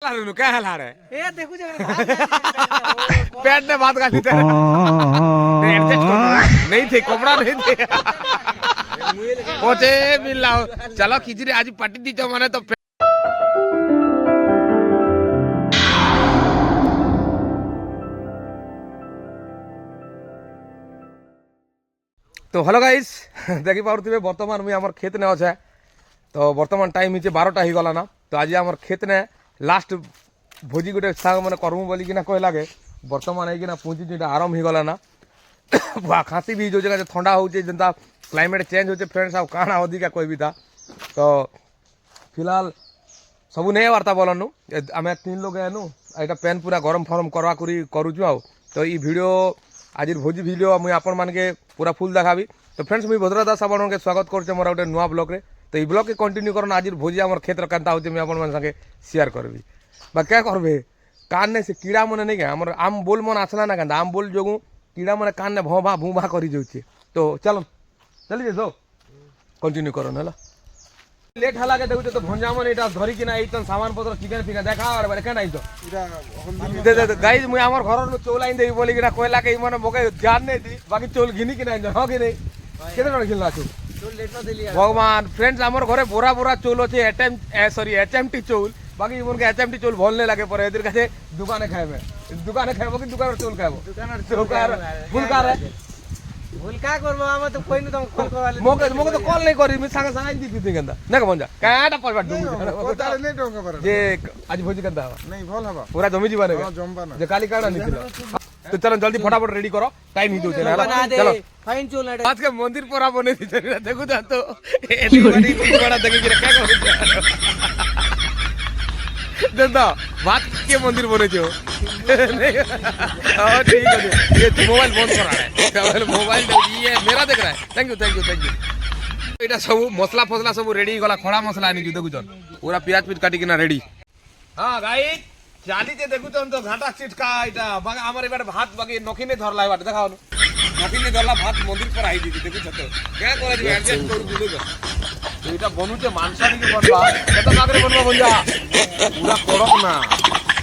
लालू क्या हाल है ए देखो जे पेट ने बात कर ली थी एडजस्ट कर नहीं थे कपड़ा नहीं थे पहुंचे मिल चलो खिचड़ी आज पार्टी दी जो मैंने तो तो हेलो गाइस देखी पारे बर्तमान मुझे आम खेत ने अच्छे तो बर्तमान टाइम ही 12टा हो गला ना तो आज आम खेत ने लास्ट भोजी गोटे साग मैंने करमु बोलिकिना कहला के बर्तमान होना पहुँची आरंभ हो गला ना खाँसी भी जो जगह ठंडा हो जनता क्लाइमेट चेंज होचे फ्रेंड्स आप काଣା अधिका कहबी था तो फिलहाल सबू नहीं वार्ता बोलनु आम 3 लोग एनु एटा पेन पूरा गरम फरम करवा करुचु आ तो ये वीडियो आज भोजी वीडियो मुझे आपण मान के पूरा फुल देखाबी तो फ्रेंड्स मुझे भद्र दास आपण के स्वागत कर गोटे नुआ ब्लॉग रे तो ये ब्लॉग के कंटिन्यू करना आज भोजी आम क्षेत्र केन्ता होचे मुझे आपण संगे शेयर करबी बा क्या करबे कान ने से कीड़ा मन नहीं क्या आम आम बोल मन आसला ना क्या आम बोल जोगु कीड़ा मन कान ने भौभा भूभा कर जाऊे तो चलो चलिए जो कंटिन्यू करो ना लेट हला के देखु तो भंजा मन एटा धरी कि ना एतन सामान पत्र चिकन फिका देखा और बारे केना आइतो दे दे गाइस मुई हमर घर न चौलाइन देई बोली कि ना कहला के मन मोके ध्यान नहीं दी बाकी चौल घिनी कि ना हो कि नहीं केते जण खिलला छु चौल लेट न देली भगवान फ्रेंड्स हमर घरे बोरा बोरा चौल होचे एचएमटी चौल बाकी मन के एचएमटी चौल भल नहीं लागे पर एदिर काছে दुकाने खाइबे दुकाने खाइबो कि दुकान चौल खाइबो दुकान फुलकार भूल का करबो हम तो कोई न तुम कॉल करवाले मोके तो कॉल नहीं करी मी संग संग दी दी गंदा ना का बंजा काटा पड़बा डुंगु ताले नहीं डोंगा पर जे आज भोजी करदा नहीं भल हबा पूरा जमी जीवा रे हां जमबा ना जे काली काड़ा नहीं तो चलो जल्दी फटाफट रेडी करो टाइम ही दोचे ना चलो फाइन चोल ना आज के मंदिर पूरा बने दी देखो जा तो एदी बड़ी बड़ा देखे कि क्या करू दादा बात के मंदिर बने छो हां ठीक है ये मोबाइल बंद करा है मोबाइल ये मेरा देख रहा है थैंक यू एटा सब मसला फसला सब रेडी गला खड़ा मसला आनी देखु जन पूरा प्याज पिट काटी किना रेडी हां गाइस चाली जे देखु तो घाटा चिटका एटा बागा हमर एबार भात बाकी नखिने धरला एबार देखाओ नखिने धरला भात मंदिर पर आई दी देखु छतो क्या करे जे एडजस्ट करू दिलो एटा बनुचे मांसारी के बनवा कत कागरे बनवा बंजा पूरा कड़क ना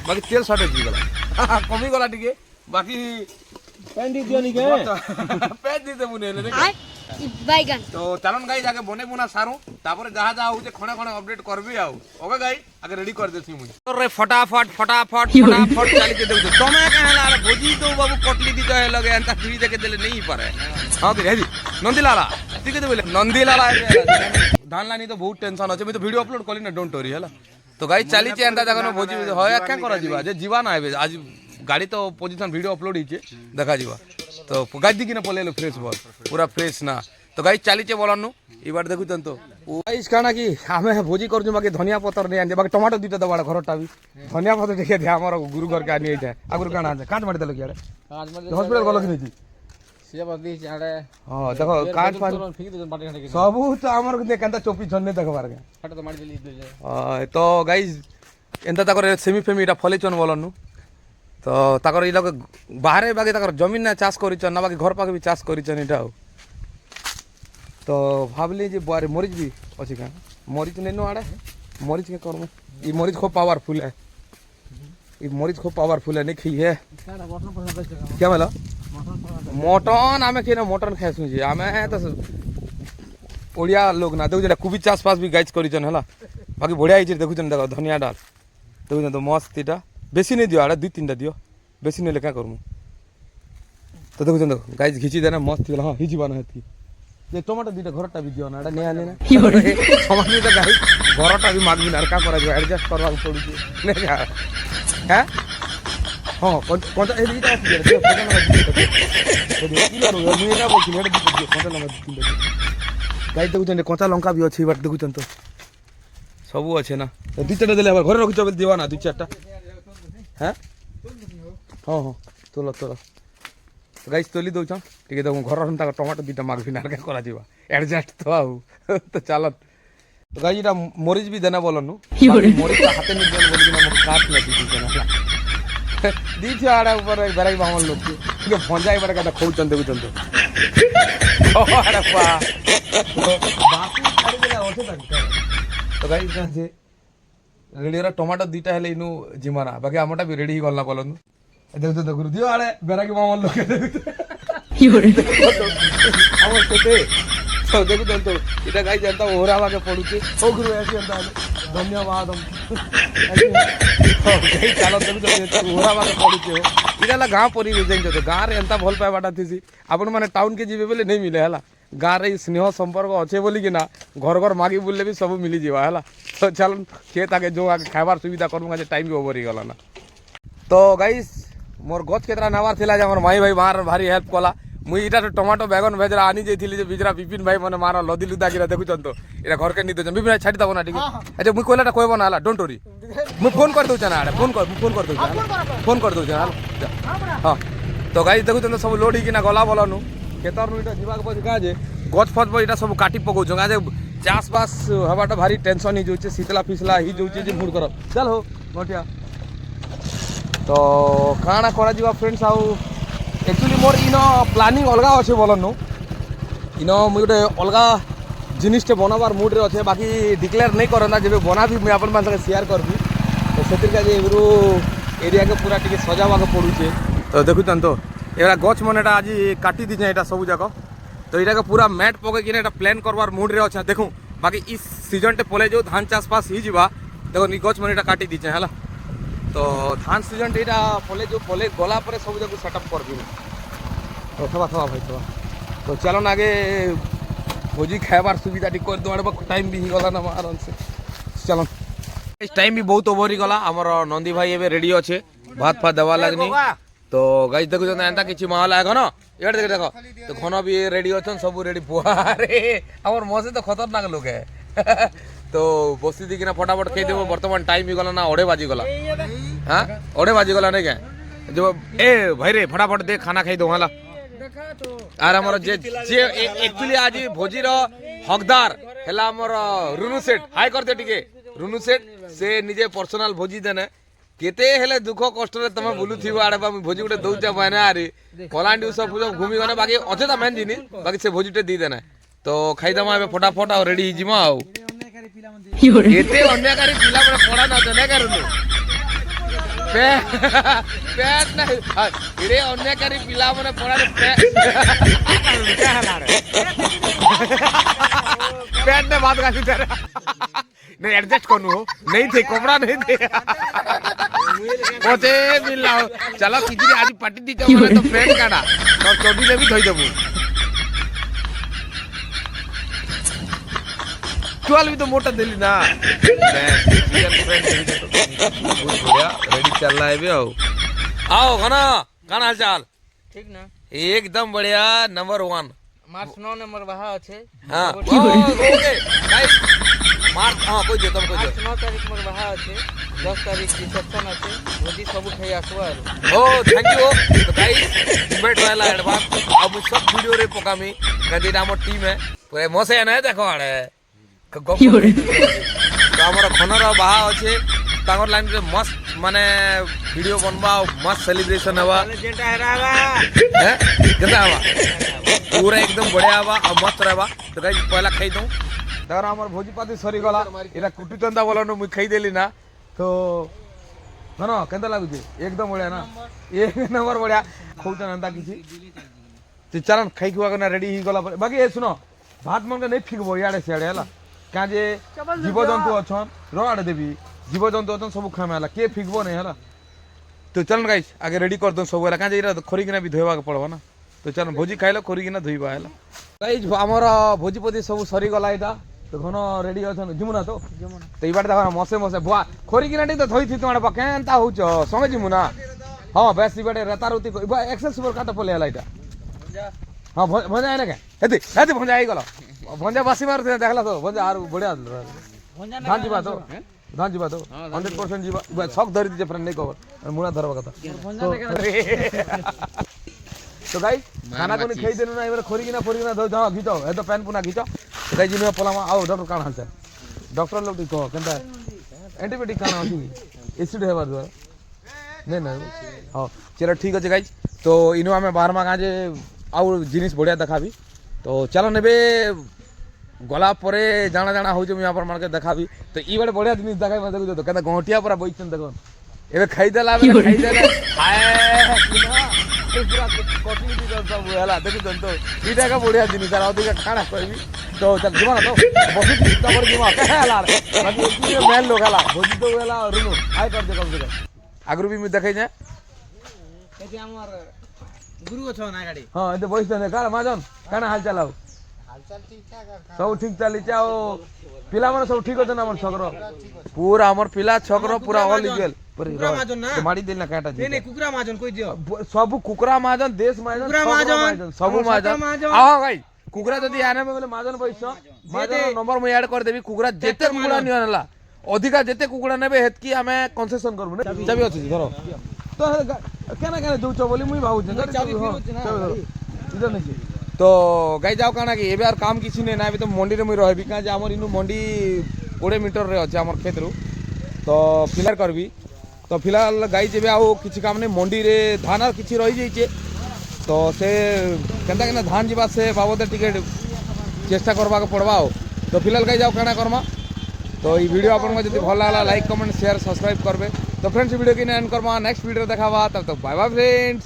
बाकी तेल सटे जी गला कमी गला टिके बाकी पेंडी दियो नी के पेज दीते मुने ले बैगन तो चलन गाई जाके बने बुना सारू तापर जहा जहा होचे खणे खणे अपडेट करबी आउ ओके गाई आगे रेडी कर देसी मुई रे फटाफट चाली के देउ तमे कहला रे भोजी तो बाबू कटली दी तो लगे अंता फ्री देके देले नहीं पारे हां कि हेदी नंदीलाला ठीक है बोले नंदीलाला धान लानी तो बहुत टेंशन होचे मैं तो वीडियो अपलोड कली ना डोंट वरी हला तो गाई चाली चे अंता जगह भोजी होया क्या करा जीवा जे जीवा ना आबे आज गाड़ी तो पोजीशन वीडियो अपलोड हिचे देखा जीवा तो गाड़ी दिखी ना पलेलो फ्रेश बॉल पूरा फ्रेश ना तो गाई चली चे बोलनु ई बार देखु तो गाइस काना कि हमें भोजी करजु बाकी धनिया पत्तर नहीं आने बाकी टमाटो दीटा दबाड़ घरटा भी धनिया पत्तर देखे दे हमर गुरु घर के आनी जाए आगुर काना आने काट मार देलो कियारे हॉस्पिटल गलो कि नहीं से बदी चाड़े हां देखो काट पान फिक दे बाटे खाने के सब तो हमर के कंता चोपी छन्ने देखबार के फट तो मार देली दे तो गाइस एंता ताकर सेमी फेमी एटा फले चन बोलनु तो ताकर ई लोग बाहर बाकी ताकर जमीन ना चाष करिचन ना बाकी घर पाके भी चाष करिचन एटा तो भाबली जे बारे मरीच भी अछि का मरीच नै नो आड़े मरीच के करम ई मरीच खूब पावरफुल है ई मरीच खूब पावरफुल है नहीं खी है क्या बोला मटन आमे के ना मटन खाइसु जी आमे तो ओडिया लोग ना देखु जेटा कुबी चाष पास भी गाइस करिचन हला बाकी बढ़िया हिचे देखु जन देखो धनिया डाल देखु तो मस्त इटा बेसी नहीं दियो आड़े 2-3टा दियो बेसी नहीं लेका करमु तो देखु जन गाइस घिची देना मस्त होला हां हिजी बना हेती ये टमाटो दीटा घरटा भी दियो ना आड़े नै आने ना समानी तो गाइस घरटा भी मागबी ना का करा जो एडजस्ट करवा पड़ू जे नै का हैं हां कोन ए दीटा दियो तो किलो रो मेरा बोल किलो दियो कोन लंका दियो गाइस देखु जन कोंचा लंका भी अछि बट देखु जन तो सब अच्छे ना दुईटा देले घर रखी चल दिवा ना 2-4टा हैं हाँ हाँ तोल तो गाइस तोली दौच टे देखो घर टमाटो 2टा मागबी ना क्या करा जीवा एडजस्ट तो आउ तो चल तो गाइस इटा मरीच भी देना बोलनु मरीच हाथे नहीं देन बोली ना काट ना दी थी आड़ा ऊपर बेराई बामन लोग के भंजाई बारे का खौ चंदे को चंदे अरे बा बाकी छाड़ी देला ओसे तक तो गाइस कहां से ରେଡି ହେଲା ଟମାଟୋ ଦୁଇଟା ହେଲେ ଇନୁ ଯିମା ନା ବାକି ଆମଟା ବି ରେଡି ହେଇଗଲା ବୋଲନ୍ତୁ ଦେଖୁଛ ଦେଖୁ ଦିଅ ଆଡ଼େ ବେରାକି ମାମା ଲୋକେ ଆମର କେତେ ଦେଖୁଛନ୍ତି ଏଇଟା ଗାଈ ଯେନ୍ତା ଓହରା ବାକେ ପଡୁଛି ହଉ ଗୁରୁ ଆସି ଏନ୍ତା ହେଲେ ଧନ୍ୟବାଦ ଚାଲ ଦେଖୁଛ ଓହରା ବାକେ ପଡୁଛି ହଉ ଏଇଟା ହେଲା ଗାଁ ପରିବେଶ ଜାଣିଛ ଗାଁରେ ଏନ୍ତା ଭଲ ପାଇବାଟା ଥିସି ଆପଣମାନେ ଟାଉନ୍କେ ଯିବେ ବୋଲେ ନେଇ ମିଲେ ହେଲା ଗାଁରେ ସ୍ନେହ ସମ୍ପର୍କ ଅଛେ ବୋଲିକିନା ଘର ଘର ମାଗି ବୁଲିଲେ ବି ସବୁ ମିଳିଯିବା ହେଲା ତ ଚାଲ କିଏ ତାକେ ଯେଉଁ ଆগে ଖାଇବାର ସୁବିଧା କରମୁ ଆଜି ଟାଇମ୍ ବି ଓଭର ହେଇଗଲା ନା ତ ଗାଇସ୍ মোর গছ কেতটা নেওয়ার লা যে আমার মাই ভাই মার ভারি হেল্প কলা মুই এটা টমাটো বেগুন ভেজরা আনি যাইছিলি যে বিজরা বিপিন ভাই মানে মার লদি লুদা গিরা দেখুছন তো এটা ঘরকে নিতে বিপিন ভাই ছাড়ি দেব না ঠিক আচ্ছা মুই কইলাটা কইব না হলা ডোন্ট ওরি মুই ফোন করে দউছ না ফোন করে দউছ ফোন করে দউছ হ্যাঁ তো গাইস দেখুছন তো সব লোড কিনা গলা বলনু খেতর নু এটা ଯିବାକୁ পড়ি কাজে গছ ফছ এটা সব কাটি পকাউছ কাজে চাষবাস হবাটা ভারি টেনশন হি যাচ্ছে শীতলা ফিসলা হি যাচ্ছে যে মুড কর চল হো নটিয়া তো কাଣା କରାଯିବା ଫ୍ରେଣ୍ଡସ୍ ଆଉ ଆକ୍ଚୁଆଲି ମୋର ଇନ ପ୍ଲାନିଂ ଅଲଗା ଅଛେ ବୋଲନୁ ଇନ ମୁଇଁ ଗୋଟେ ଅଲଗା ଜିନିଷଟେ ବନାବାର ମୁଡ଼୍ରେ ଅଛେ ବାକି ଡିକ୍ଲେୟାର ନେଇ କରନ୍ତା ଯେବେ ବନାବି ମୁଇଁ ଆପଣମାନଙ୍କ ସାଙ୍ଗେ ସେୟାର କରିବି ତ ସେଥିରକାଜି ଏବେରୁ ଏରିଆକେ ପୁରା ଟିକେ ସଜାବାକୁ ପଡ଼ୁଛେ ତ ଦେଖୁଛନ୍ ତ ଏଗୁଡ଼ା ଗଛ ମନେଟା ଆଜି କାଟି ଦେଇଛେ ଏଇଟା ସବୁ ଯାକ ତ ଏଇଟାକେ ପୁରା ମ୍ୟାଟ୍ ପକେଇକିନା ଏଇଟା ପ୍ଲାନ୍ କରବାର ମୁଡ଼୍ରେ ଅଛେ ଦେଖୁଁ ବାକି ଇ ସିଜନ୍ଟେ ପଲେ ଯେଉଁ ଧାନ ଚାଷ ଫାସ ହେଇଯିବା ଦେଖୁନ୍ ଇ ଗଛ ମନେ ଏଇଟା କାଟି ଦେଇଛେ ହେଲା তো ধান সিজনটা এটা পলে যে পলে গলা পরে সব যাকে সেট আপ করবি তো থবা ভাই থবা তো চলন আগে ভোজি খাইবার সুবিধা ঠিক করে দেওয়ার টাইম বি গলা না আরামসে চলন টাইম বি বহুত ওভার গলা আমার নন্দী ভাই এবে রেডি আছে ভাত ফাত দেওয়া লাগনি তো গাইজ দেখুছেন এন্তা কিছু মাহল এখন এবার দেখে দেখো তো ঘন বি রেডি অছন সব রেডি বুয়ারে আমার মজে তো খতরনাক লোক তো বসি দিকিনা ফটাফট খেয়ে দেবো বর্তমান টাইম গলা না 2:30 বাজি গলা হ্যাঁ 2:30 বাজি গলা নাকি যে এ ভাই রে ফটাফট দে খানা খাই দো হালা আর আমার যে যে একচুয়ালি আজ ভোজির হকদার হেলা আমার রুনু সেট হাই করতে টিকে রুনু সেট সে নিজে পার্সোনাল ভোজি দেনে কেতে হেলে দুঃখ কষ্টরে তুমি বুলুথিব আড়ে বা ভোজি গুটে দউতে পায় না আরে কলান্ডি সব ঘুমি গনে বাকি অছে তা মেন জিনিস বাকি সে ভোজিটে দি দেনে তো খাইদামা এবে ফটাফট আর রেডি হিজিমা আও এতে অন্যকারী পিলা মানে পড়া না দেনে কারণে পেট না এরে অন্যকারী পিলা মানে পড়া पेट ने बात काफी कर नहीं एडजस्ट करनू हो नहीं थे कपड़ा नहीं थे ओते मिला चलो किजरी आज पार्टी दी तो फ्रेंड काडा तो चोटी ले भी धोई देबू चल भी तो मोटा दिली ना फ्रेंड बढ़िया रेडी चल रहा है भी आओ खाना खाना हाल चाल ठीक ना एकदम बढ़िया नंबर 1 मार्च 9 नंबर वहा আছে हां ओके गाइस मार्च हां कोई दे तुम कोई दे 9 तारीख मोर वहा আছে 10 तारीख रिसेप्शन আছে भोजी सब खाई आसवा ओ थैंक यू तो गाइस इनवाइट वाला एडवांस अब सब वीडियो रे पकामी कदी हमर टीम है पूरे मसे ना देखो आड़े तो हमर खनर बाहा আছে तागर लाइन रे मस्त माने वीडियो बनबा मस्त सेलिब्रेशन हवा जेटा हरावा हैं केता हवा पूरा एकदम बढ़िया हवा और मस्त रहबा तो गाइस पहला खाई दऊं तार हमर भोजी पाती सरी गला एरा कुटी चंदा बोलनो मुई खाई देली ना तो ना केंदा लागुची एकदम बढ़िया ना एक नंबर बढ़िया खौचन अंदा किसी तो चलन खाई खुआ करना रेडी ही गला बाकी ए सुनो भात मन के नहीं फिकबो याडे सेडे हला का जे जीवजंतु अछन रोआडे देबी जीवजंतु अछन सब खामे हला के फिकबो नहीं हला तो चलन गाइस आगे रेडी कर दो सब हला का जे इरा खोरी किना भी धोइबा के पड़बो ना तो चल भोजी खाइल खोरी किना धोइबा हला गाइस हमर भोजी पदी सब सरी गला इटा तो घन रेडी अछन जिमुना तो तो इबार देखा मसे मसे बुआ खोरी किना टी तो धोई थी तोडा केनता होछ संगे जिमुना हां बेस इबाडे रतारुती एक्सेस सुपर काटा पले हला इटा हां भंजा आने के हेती हेती भंजा आई गला भंजा बासी मार देखला तो भंजा आर बढ़िया धान जीवा तो 100% जीवा शक धरी दीजिए फ्रेंड नहीं कवर मुना धरवा कथा तो गाइस खाना कोनी खाई देनु ना एबार खोरी किना फोरी किना दो घिचो ए तो पैन पुना घिचो तो गाइस जिनु पलामा आओ डॉक्टर काना हाल डॉक्टर लोग को केनता एंटीबायोटिक काना होती एसिड हेबार द्वारा नहीं ना हां चलो ठीक আছে गाइस तो इनु हमें 12 मा काजे आउ जिनिस बढ़िया देखाबी तो चलो नेबे গলা পরে জানা জানা হচ্ছে মুই আপনার মানকে দেখাবি। তো এইবারে বড়িয়া জিনিস দেখাই মানে দেখুছ তো কেন গঁটিয়া পুরা বইছেন দেখুন এবার খাইদেলা খাইদেলা পুরা কটলি দি সব হেলা দেখুছেন তো এইটাকে বড়িয়া জিনিস আর ওদিকে খানা করবি তো জীবন তো বসে তারপরে জীবন হেলা মেন লোক হেলা ভোজি তো হেলা রুনু আই কর দে কম দে আগ্রু বি মুই দেখাই না এটি আমার গুরু অছ না গাড়ি হ্যাঁ এতে বসছেন কার মাজন কানা হাল চালাও सब ठीक चलीचे आ पिला माने सब ठीक होते ना हमर छकरो पूरा हमर पिला छकरो पूरा ऑल इज वेल कुकरा माजन ना मारी दिल ना काटा जी नहीं कुकरा माजन कोई दियो सब कुकरा माजन देश माजन कुकरा माजन सब माजन आ भाई कुकरा जदी आने में बोले माजन पैसा माजन नंबर मैं ऐड कर देबी कुकरा जेते कुकरा नि आनला अधिका जेते कुकरा नेबे हेतकी हमें कंसेशन करबो ना चाबी अछि धरो तो केना केना दउछ बोली मुई भाउ चाबी फिरुछ ना इधर नहीं तो गाई जाओ काना कि एबे आर काम किछि नै ना एबे तो मंडी रे मुई रहबी का जे हमर इनु मंडी 20 मीटर रे अछि हमर खेत रु तो फिलहाल करबी तो फिलहाल गाई जेबे आउ किछि काम नै मंडी रे धान आर किछि रहि जाइछे तो से केनता केना धान जीवा से बाबद टिके चेष्टा करबा के पड़बा तो फिलहाल गाई जाओ काना करमा तो ई वीडियो आपन को जदी भल लागला लाइक कमेंट शेयर सब्सक्राइब करबे तो फ्रेंड्स वीडियो के एंड करमा नेक्स्ट वीडियो देखावा तब तक बाय बाय फ्रेंड्स